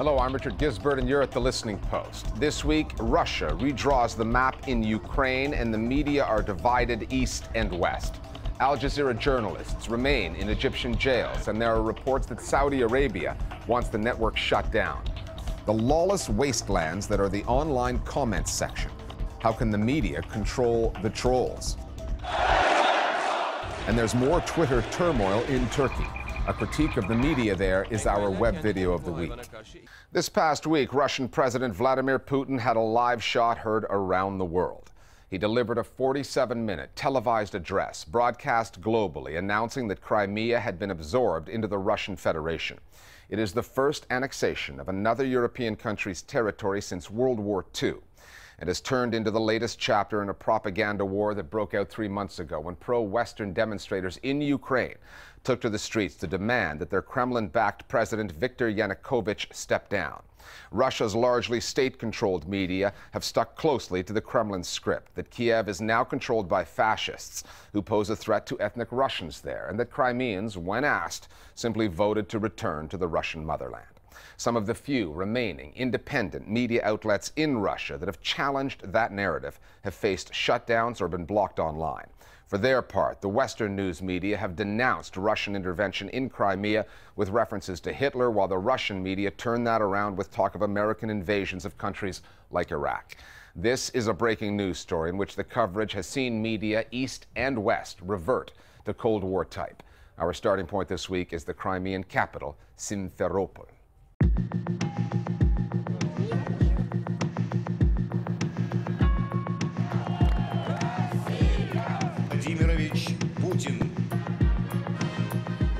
Hello, I'm Richard Gisbert, and you're at The Listening Post. This week, Russia redraws the map in Ukraine, and the media are divided east and west. Al Jazeera journalists remain in Egyptian jails, and there are reports that Saudi Arabia wants the network shut down. The lawless wastelands that are the online comments section. How can the media control the trolls? And there's more Twitter turmoil in Turkey. A critique of the media there is our web video of the week. This past week, Russian President Vladimir Putin had a live shot heard around the world. He delivered a 47-minute televised address broadcast globally announcing that Crimea had been absorbed into the Russian Federation. It is the first annexation of another European country's territory since World War II. It has turned into the latest chapter in a propaganda war that broke out 3 months ago when pro-Western demonstrators in Ukraine took to the streets to demand that their Kremlin-backed President Viktor Yanukovych step down. Russia's largely state-controlled media have stuck closely to the Kremlin script that Kiev is now controlled by fascists who pose a threat to ethnic Russians there, and that Crimeans, when asked, simply voted to return to the Russian motherland. Some of the few remaining independent media outlets in Russia that have challenged that narrative have faced shutdowns or been blocked online. For their part, the Western news media have denounced Russian intervention in Crimea with references to Hitler, while the Russian media turn that around with talk of American invasions of countries like Iraq. This is a breaking news story in which the coverage has seen media east and west revert to Cold War type. Our starting point this week is the Crimean capital, Simferopol.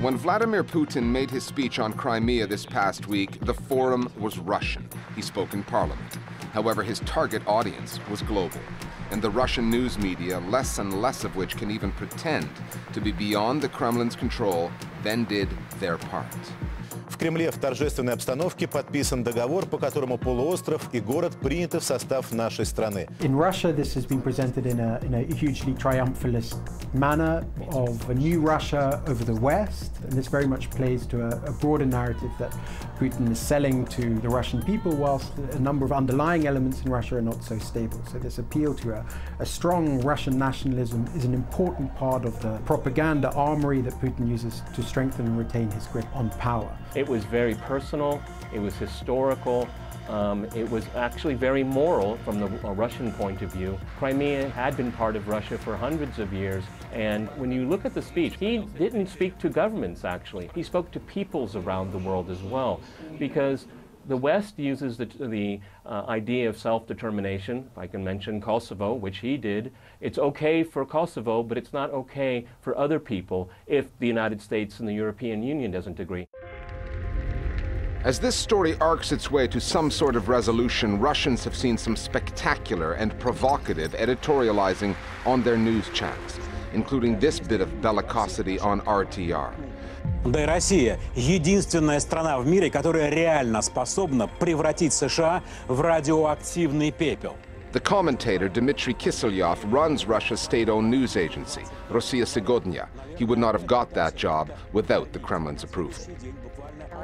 When Vladimir Putin made his speech on Crimea this past week, the forum was Russian. He spoke in parliament. However, his target audience was global, and the Russian news media, less and less of which can even pretend to be beyond the Kremlin's control, then did their part. В Кремле в торжественной обстановке подписан договор, по которому полуостров и город приняты в состав нашей страны. In Russia, this has been presented in a hugely triumphalist manner of a new Russia over the West, and this very much plays to a broader narrative that Putin is selling to the Russian people, whilst a number of underlying elements in Russia are not so stable. So this appeal to a strong Russian nationalism is an important part of the propaganda armory that Putin uses to strengthen and retain his grip on power. It was very personal, it was historical, it was actually very moral from the Russian point of view. Crimea had been part of Russia for hundreds of years, and when you look at the speech, he didn't speak to governments actually. He spoke to peoples around the world as well, because the West uses the idea of self-determination. If I can mention Kosovo, which he did. It's okay for Kosovo, but it's not okay for other people if the United States and the European Union doesn't agree. As this story arcs its way to some sort of resolution, Russians have seen some spectacular and provocative editorializing on their news channels, including this bit of bellicosity on RTR. Да и Россия – единственная страна в мире, которая реально способна превратить США в радиоактивный пепел. The commentator Dmitry Kiselyov runs Russia's state-owned news agency, Rossiya Segodnya. He would not have got that job without the Kremlin's approval.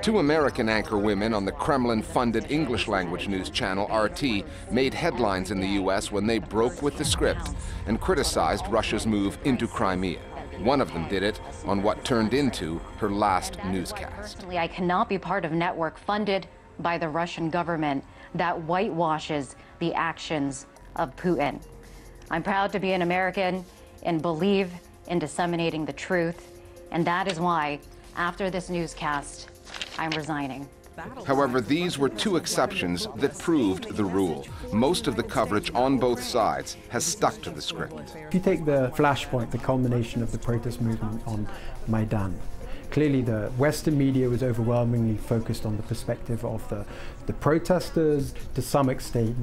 Two American anchor women on the Kremlin-funded English-language news channel RT made headlines in the U.S. when they broke with the script and criticized Russia's move into Crimea. One of them did it on what turned into her last newscast. I cannot be part of a network funded by the Russian government that whitewashes the actions of Putin. I'm proud to be an American and believe in disseminating the truth, and that is why, after this newscast, I'm resigning. However, these were two exceptions that proved the rule. Most of the coverage on both sides has stuck to the script. If you take the flashpoint, the culmination of the protest movement on Maidan, clearly the Western media was overwhelmingly focused on the perspective of the the protesters, to some extent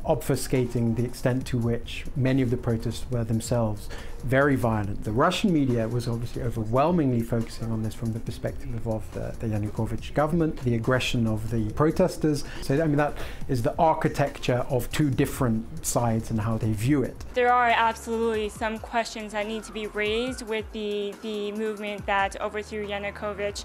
obfuscating the extent to which many of the protests were themselves very violent. The Russian media was obviously overwhelmingly focusing on this from the perspective of the Yanukovych government, the aggression of the protesters. So, I mean, that is the architecture of two different sides and how they view it. There are absolutely some questions that need to be raised with the movement that overthrew Yanukovych.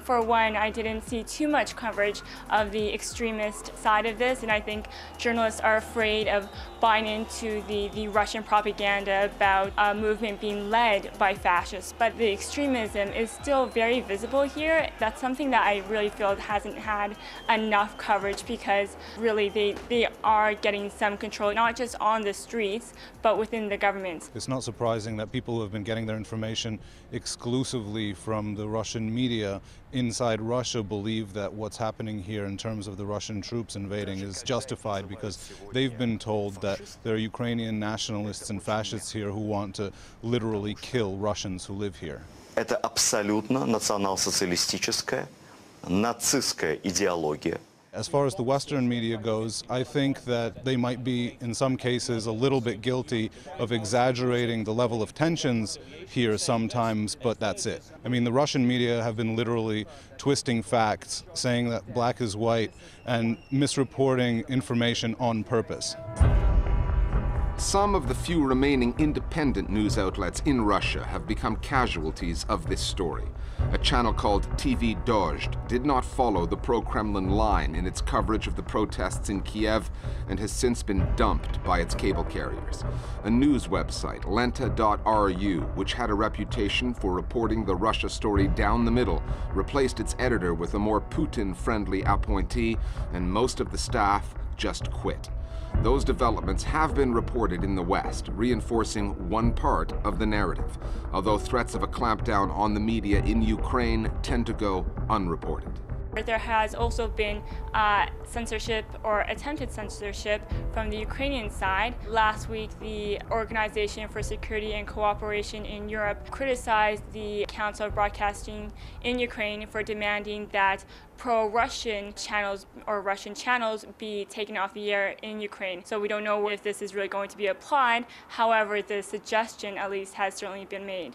For one, I didn't see too much coverage of the extremist side of this, and I think journalists are afraid of buying into the Russian propaganda about a movement being led by fascists. But the extremism is still very visible here. That's something that I really feel hasn't had enough coverage, because really they are getting some control, not just on the streets, but within the government. It's not surprising that people who have been getting their information exclusively from the Russian media inside Russia believe that what's happening here in terms of the Russian troops invading is justified, because they've been told that there are Ukrainian nationalists and fascists here who want to literally kill Russians who live here. Это абсолютно национал-социалистическая, нацистская идеология. As far as the Western media goes, I think that they might be, in some cases, a little bit guilty of exaggerating the level of tensions here sometimes, but that's it. I mean, the Russian media have been literally twisting facts, saying that black is white, and misreporting information on purpose. Some of the few remaining independent news outlets in Russia have become casualties of this story. A channel called TV Dozhd did not follow the pro-Kremlin line in its coverage of the protests in Kiev and has since been dumped by its cable carriers. A news website, lenta.ru, which had a reputation for reporting the Russia story down the middle, replaced its editor with a more Putin-friendly appointee, and most of the staff just quit. Those developments have been reported in the West, reinforcing one part of the narrative, although threats of a clampdown on the media in Ukraine tend to go unreported. There has also been censorship or attempted censorship from the Ukrainian side. Last week, the Organization for Security and Cooperation in Europe criticized the Council of Broadcasting in Ukraine for demanding that pro-Russian channels or Russian channels be taken off the air in Ukraine. So we don't know if this is really going to be applied. However, the suggestion at least has certainly been made.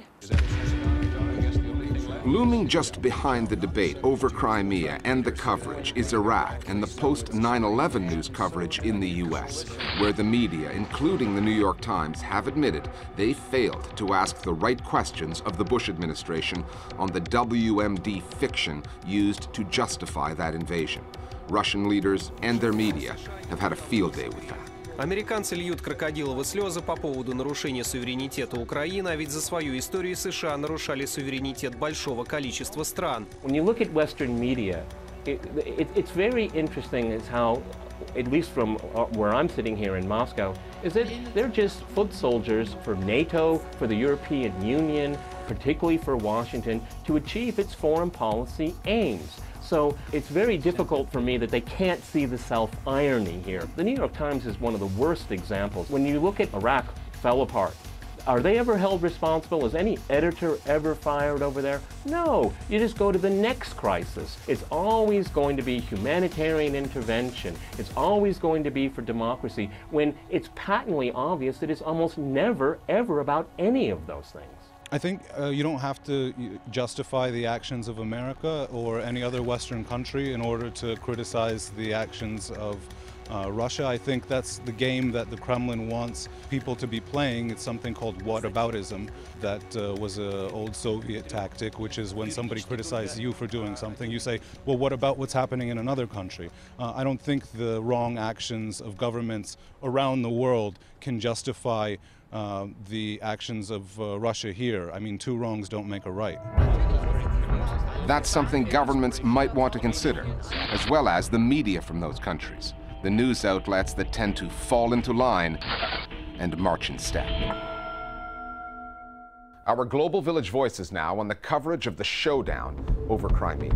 Looming just behind the debate over Crimea and the coverage is Iraq and the post-9/11 news coverage in the U.S., where the media, including the New York Times, have admitted they failed to ask the right questions of the Bush administration on the WMD fiction used to justify that invasion. Russian leaders and their media have had a field day with that. Американцы льют крокодиловые слезы по поводу нарушения суверенитета Украины, а ведь за свою историю США нарушали суверенитет большого количества стран. When you look at Western media, it's very interesting is how, at least from where I'm sitting here in Moscow, is that they're just foot soldiers for NATO, for the European Union, particularly for Washington, to achieve its foreign policy aims. So it's very difficult for me that they can't see the self-irony here. The New York Times is one of the worst examples. When you look at Iraq fell apart, are they ever held responsible? Is any editor ever fired over there? No, you just go to the next crisis. It's always going to be humanitarian intervention. It's always going to be for democracy, when it's patently obvious that it's almost never, ever about any of those things. I think you don't have to justify the actions of America or any other Western country in order to criticize the actions of Russia. I think that's the game that the Kremlin wants people to be playing. It's something called whataboutism. That was an old Soviet tactic, which is when somebody criticizes you for doing something, you say, well, what about what's happening in another country? I don't think the wrong actions of governments around the world can justify the actions of Russia here. I mean, two wrongs don't make a right. That's something governments might want to consider, as well as the media from those countries, the news outlets that tend to fall into line and march in step. Our Global Village voices now on the coverage of the showdown over Crimea.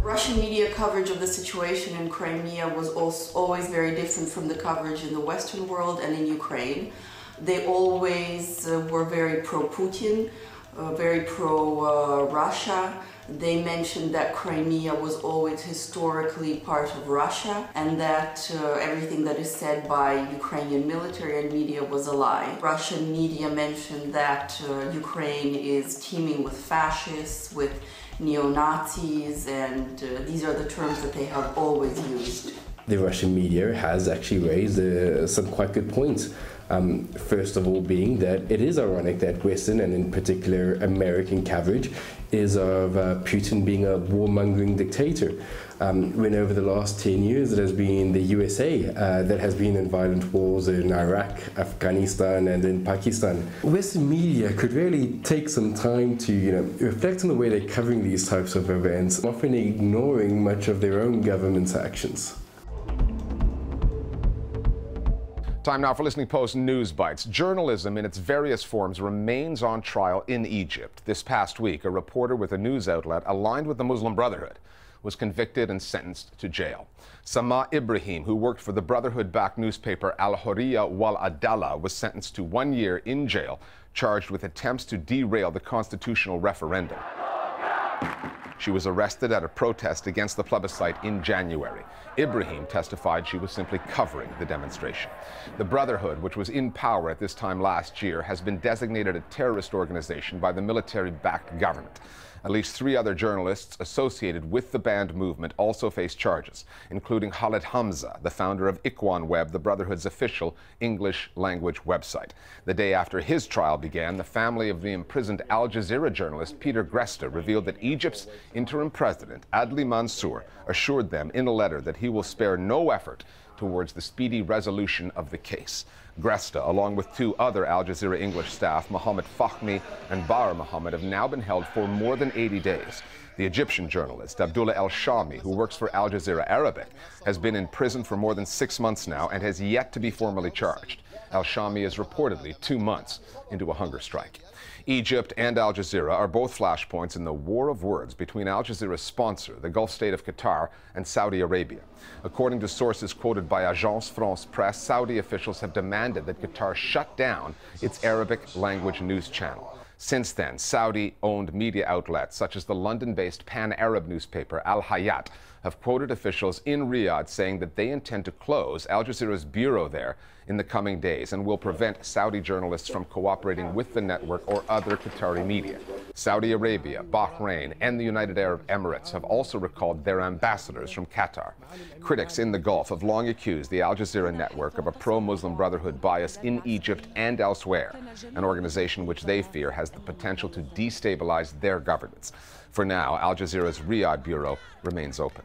Russian media coverage of the situation in Crimea was always very different from the coverage in the Western world and in Ukraine. They always were very pro-Putin. very pro-Russia. They mentioned that Crimea was always historically part of Russia and that everything that is said by Ukrainian military and media was a lie. Russian media mentioned that Ukraine is teeming with fascists, with neo-Nazis, and these are the terms that they have always used. The Russian media has actually raised some quite good points. First of all being that it is ironic that Western and in particular American coverage is of Putin being a warmongering dictator, when over the last 10 years it has been the USA that has been in violent wars in Iraq, Afghanistan and in Pakistan. Western media could really take some time to reflect on the way they're covering these types of events, often ignoring much of their own government's actions. Time now for Listening Post News Bites. Journalism in its various forms remains on trial in Egypt. This past week, a reporter with a news outlet aligned with the Muslim Brotherhood was convicted and sentenced to jail. Sama Ibrahim, who worked for the Brotherhood-backed newspaper Al Hurriya wal Adala, was sentenced to 1 year in jail, charged with attempts to derail the constitutional referendum. She was arrested at a protest against the plebiscite in January. Ibrahim testified she was simply covering the demonstration. The Brotherhood, which was in power at this time last year, has been designated a terrorist organization by the military-backed government. At least 3 other journalists associated with the banned movement also face charges, including Khaled Hamza, the founder of Ikhwan Web, the Brotherhood's official English language website. The day after his trial began, the family of the imprisoned Al Jazeera journalist Peter Gresta revealed that Egypt's interim president, Adli Mansour, assured them in a letter that he will spare no effort towards the speedy resolution of the case. Gresta, along with 2 other Al Jazeera English staff, Mohammed Fahmy and Bahr Mohammed, have now been held for more than 80 days. The Egyptian journalist, Abdullah El-Shami, who works for Al Jazeera Arabic, has been in prison for more than 6 months now and has yet to be formally charged. El-Shami is reportedly 2 months into a hunger strike. Egypt and Al Jazeera are both flashpoints in the war of words between Al Jazeera's sponsor, the Gulf state of Qatar, and Saudi Arabia. According to sources quoted by Agence France-Presse, Saudi officials have demanded that Qatar shut down its Arabic language news channel. Since then, Saudi-owned media outlets such as the London-based pan-Arab newspaper Al Hayat have quoted officials in Riyadh saying that they intend to close Al Jazeera's bureau there in the coming days and will prevent Saudi journalists from cooperating with the network or other Qatari media. Saudi Arabia, Bahrain, and the United Arab Emirates have also recalled their ambassadors from Qatar. Critics in the Gulf have long accused the Al Jazeera network of a pro-Muslim Brotherhood bias in Egypt and elsewhere, an organization which they fear has the potential to destabilize their governance. For now, Al Jazeera's Riyadh bureau remains open.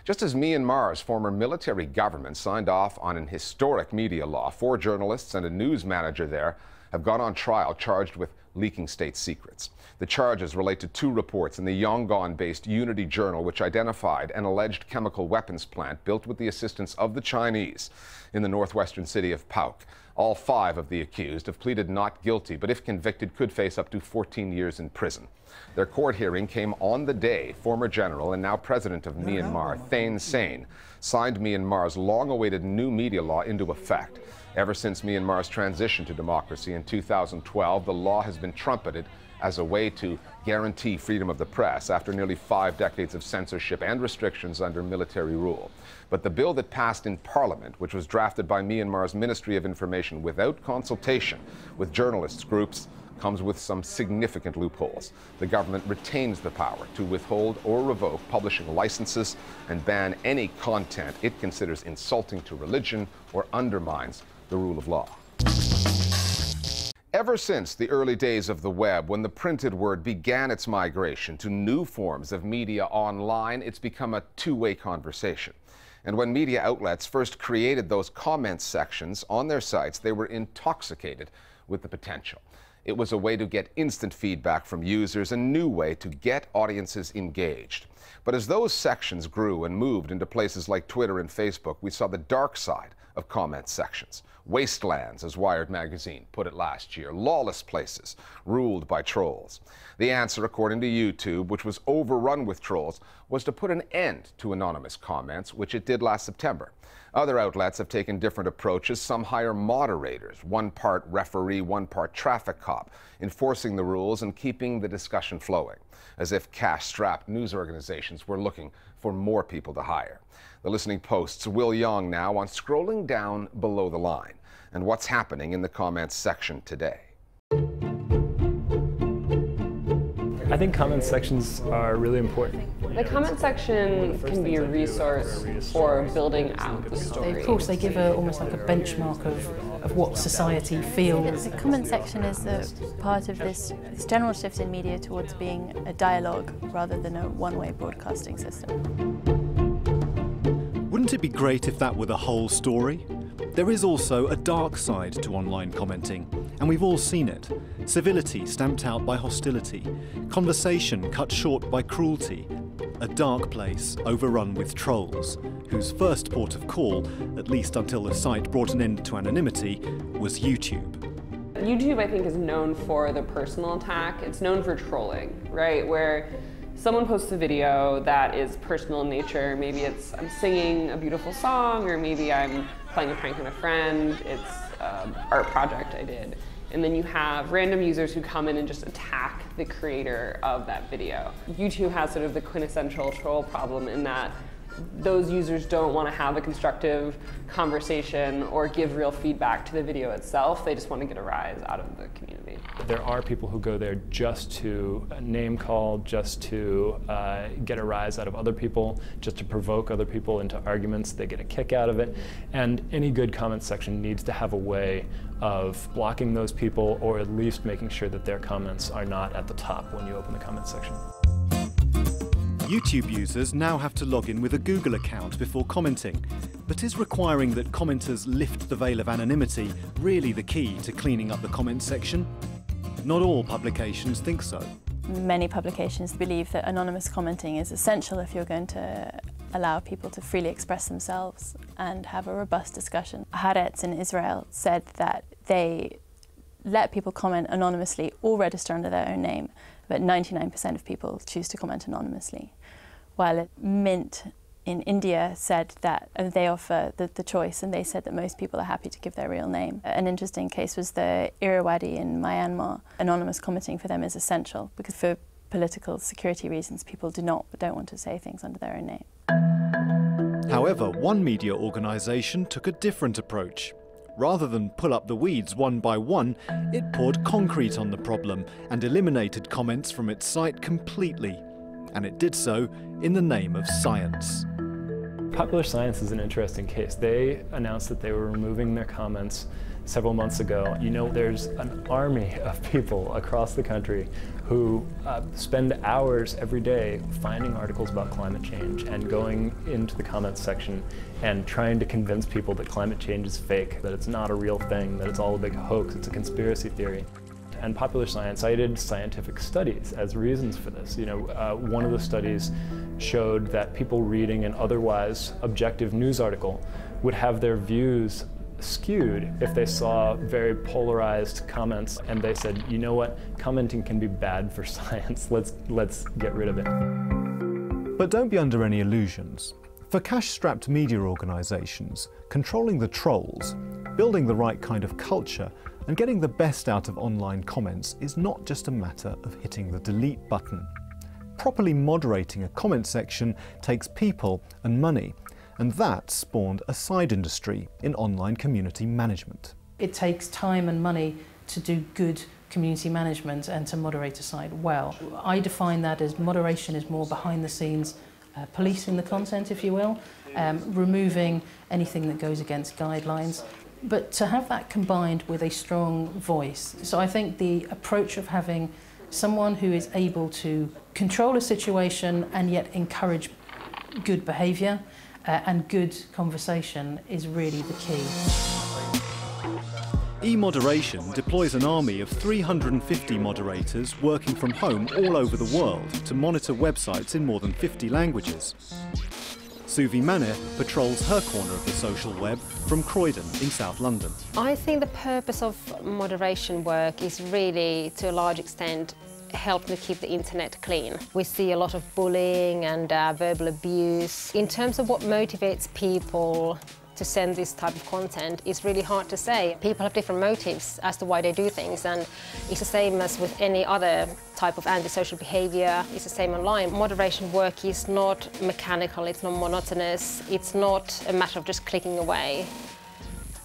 Just as Myanmar's former military government signed off on an historic media law, 4 journalists and a news manager there have gone on trial charged with leaking state secrets. The charges relate to 2 reports in the Yangon-based Unity Journal, which identified an alleged chemical weapons plant built with the assistance of the Chinese in the northwestern city of Pauk. All 5 of the accused have pleaded not guilty, but if convicted, could face up to 14 years in prison. Their court hearing came on the day former general and now president of Myanmar, Thein Sein, signed Myanmar's long-awaited new media law into effect. Ever since Myanmar's transition to democracy in 2012, the law has been trumpeted as a way to guarantee freedom of the press after nearly 5 decades of censorship and restrictions under military rule. But the bill that passed in Parliament, which was drafted by Myanmar's Ministry of Information without consultation with journalists' groups, comes with some significant loopholes. The government retains the power to withhold or revoke publishing licenses and ban any content it considers insulting to religion or undermines the rule of law. Ever since the early days of the web, when the printed word began its migration to new forms of media online, it's become a two-way conversation. And when media outlets first created those comment sections on their sites, they were intoxicated with the potential. It was a way to get instant feedback from users, a new way to get audiences engaged. But as those sections grew and moved into places like Twitter and Facebook, we saw the dark side of comment sections. Wastelands, as Wired magazine put it last year. Lawless places ruled by trolls. The answer, according to YouTube, which was overrun with trolls, was to put an end to anonymous comments, which it did last September. Other outlets have taken different approaches. Some hire moderators, one part referee, one part traffic cop, enforcing the rules and keeping the discussion flowing, as if cash-strapped news organizations were looking for more people to hire. The Listening Post's Will Young now on scrolling down below the line and what's happening in the comments section today. I think comment sections are really important. The comment section can be a resource for building out the story. Of course, they give almost like a benchmark of what society feels. The comment section is part of this general shift in media towards being a dialogue rather than a one-way broadcasting system. Wouldn't it be great if that were the whole story? There is also a dark side to online commenting, and we've all seen it. Civility stamped out by hostility, conversation cut short by cruelty, a dark place overrun with trolls, whose first port of call, at least until the site brought an end to anonymity, was YouTube. YouTube, I think, is known for the personal attack. It's known for trolling, right? Where someone posts a video that is personal in nature. Maybe it's I'm singing a beautiful song, or maybe I'm playing a prank on a friend. It's an art project I did. And then you have random users who come in and just attack the creator of that video. YouTube has sort of the quintessential troll problem in that those users don't want to have a constructive conversation or give real feedback to the video itself. They just want to get a rise out of the community. There are people who go there just to name call, just to get a rise out of other people, just to provoke other people into arguments. They get a kick out of it. And any good comment section needs to have a way of blocking those people, or at least making sure that their comments are not at the top when you open the comment section. YouTube users now have to log in with a Google account before commenting. But is requiring that commenters lift the veil of anonymity really the key to cleaning up the comment section? Not all publications think so. Many publications believe that anonymous commenting is essential if you're going to allow people to freely express themselves and have a robust discussion. Haaretz in Israel said that they let people comment anonymously or register under their own name, but 99% of people choose to comment anonymously. While Mint in India said that they offer the choice, and they said that most people are happy to give their real name. An interesting case was the Irrawaddy in Myanmar. Anonymous commenting for them is essential because for political security reasons, people don't want to say things under their own name. However, one media organisation took a different approach. Rather than pull up the weeds one by one, it poured concrete on the problem and eliminated comments from its site completely. And it did so in the name of science. Popular Science is an interesting case. They announced that they were removing their comments several months ago. You know, there's an army of people across the country who spend hours every day finding articles about climate change and going into the comments section and trying to convince people that climate change is fake, that it's not a real thing, that it's all a big hoax, it's a conspiracy theory. And Popular Science cited scientific studies as reasons for this. You know, one of the studies showed that people reading an otherwise objective news article would have their views skewed if they saw very polarized comments, and they said, you know what, commenting can be bad for science. Let's get rid of it. But don't be under any illusions. For cash-strapped media organisations, controlling the trolls, building the right kind of culture, and getting the best out of online comments is not just a matter of hitting the delete button. Properly moderating a comment section takes people and money, and that spawned a side industry in online community management. It takes time and money to do good community management and to moderate a site well. I define that as moderation is more behind the scenes, policing the content, if you will, removing anything that goes against guidelines, but to have that combined with a strong voice. So I think the approach of having someone who is able to control a situation and yet encourage good behaviour and good conversation is really the key. E-moderation deploys an army of 350 moderators working from home all over the world to monitor websites in more than 50 languages. Suvi Manir patrols her corner of the social web from Croydon in South London. I think the purpose of moderation work is really, to a large extent, help to keep the internet clean. We see a lot of bullying and verbal abuse. In terms of what motivates people to send this type of content, it's really hard to say. People have different motives as to why they do things, and it's the same as with any other type of antisocial behavior. It's the same online. Moderation work is not mechanical, it's not monotonous, it's not a matter of just clicking away.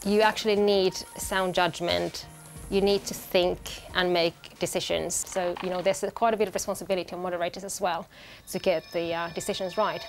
You actually need sound judgment. You need to think and make decisions. So, you know, there's quite a bit of responsibility on moderators as well to get the decisions right.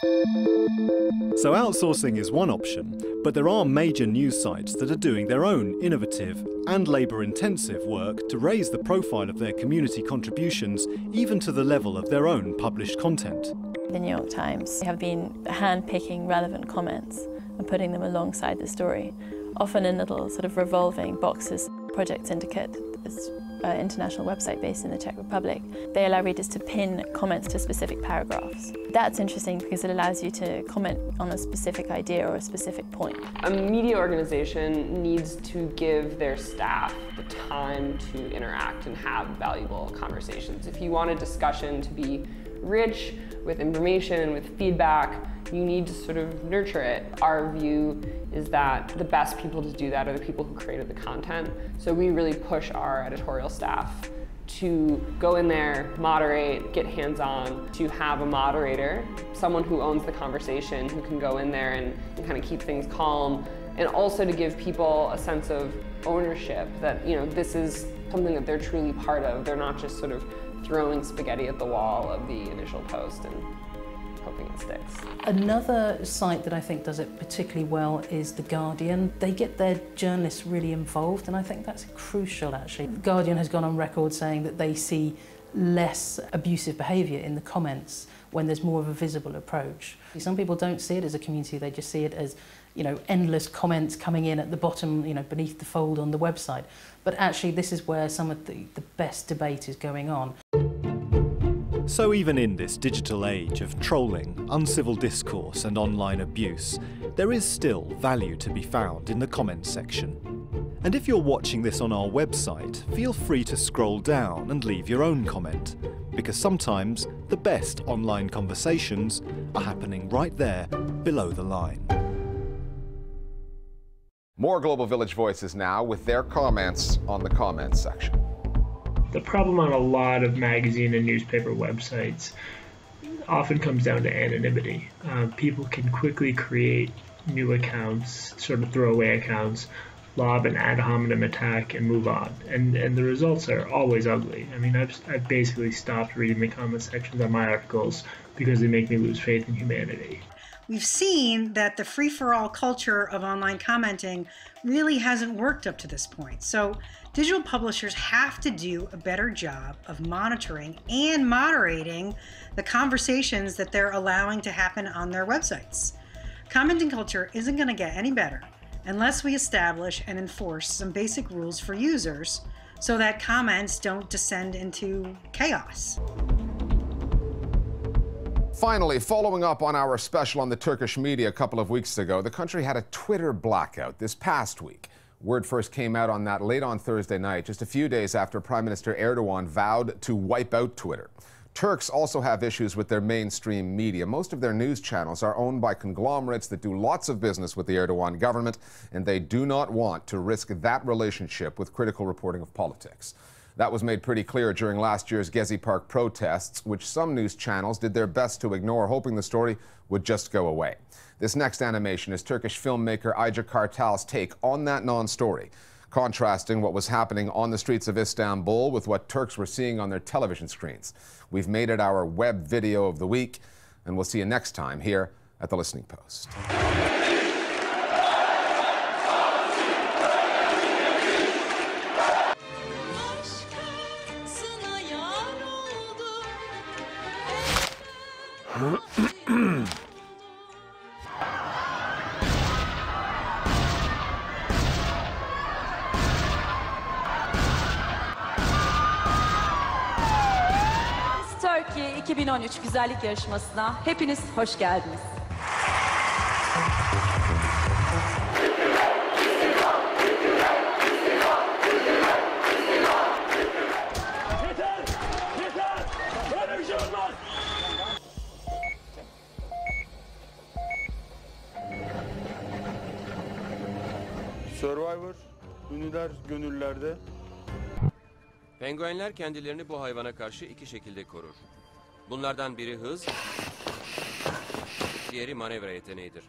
So outsourcing is one option, but there are major news sites that are doing their own innovative and labour-intensive work to raise the profile of their community contributions, even to the level of their own published content. The New York Times have been hand-picking relevant comments and putting them alongside the story, often in little sort of revolving boxes. Project Syndicate is an international website based in the Czech Republic. They allow readers to pin comments to specific paragraphs. That's interesting because it allows you to comment on a specific idea or a specific point. A media organization needs to give their staff the time to interact and have valuable conversations. If you want a discussion to be rich with information, with feedback, you need to sort of nurture it. Our view is that the best people to do that are the people who created the content. So we really push our editorial staff to go in there, moderate, get hands-on, to have a moderator, someone who owns the conversation, who can go in there and kind of keep things calm, and also to give people a sense of ownership that, you know, this is something that they're truly part of. They're not just sort of throwing spaghetti at the wall of the initial post and hoping it sticks. Another site that I think does it particularly well is The Guardian. They get their journalists really involved, and I think that's crucial, actually. The Guardian has gone on record saying that they see less abusive behaviour in the comments when there's more of a visible approach. Some people don't see it as a community, they just see it as, you know, endless comments coming in at the bottom, you know, beneath the fold on the website. But actually this is where some of the best debate is going on. So even in this digital age of trolling, uncivil discourse and online abuse, there is still value to be found in the comments section. And if you're watching this on our website, feel free to scroll down and leave your own comment, because sometimes the best online conversations are happening right there below the line. More Global Village voices now with their comments on the comments section. The problem on a lot of magazine and newspaper websites often comes down to anonymity. People can quickly create new accounts, sort of throwaway accounts, lob an ad hominem attack and move on. And the results are always ugly. I mean, I've basically stopped reading the comment sections on my articles because they make me lose faith in humanity. We've seen that the free-for-all culture of online commenting really hasn't worked up to this point. So digital publishers have to do a better job of monitoring and moderating the conversations that they're allowing to happen on their websites. Commenting culture isn't going to get any better unless we establish and enforce some basic rules for users so that comments don't descend into chaos. Finally, following up on our special on the Turkish media a couple of weeks ago, the country had a Twitter blackout this past week. Word first came out on that late on Thursday night, just a few days after Prime Minister Erdogan vowed to wipe out Twitter. Turks also have issues with their mainstream media. Most of their news channels are owned by conglomerates that do lots of business with the Erdogan government, and they do not want to risk that relationship with critical reporting of politics. That was made pretty clear during last year's Gezi Park protests, which some news channels did their best to ignore, hoping the story would just go away. This next animation is Turkish filmmaker Ayca Kartal's take on that non-story, contrasting what was happening on the streets of Istanbul with what Turks were seeing on their television screens. We've made it our web video of the week, and we'll see you next time here at The Listening Post. Turkey 2013 güzellik yarışmasına hepiniz hoş geldiniz. Survivor, ünlüler gönüllerde. Penguenler kendilerini bu hayvana karşı iki şekilde korur. Bunlardan biri hız, diğeri manevra yeteneğidir.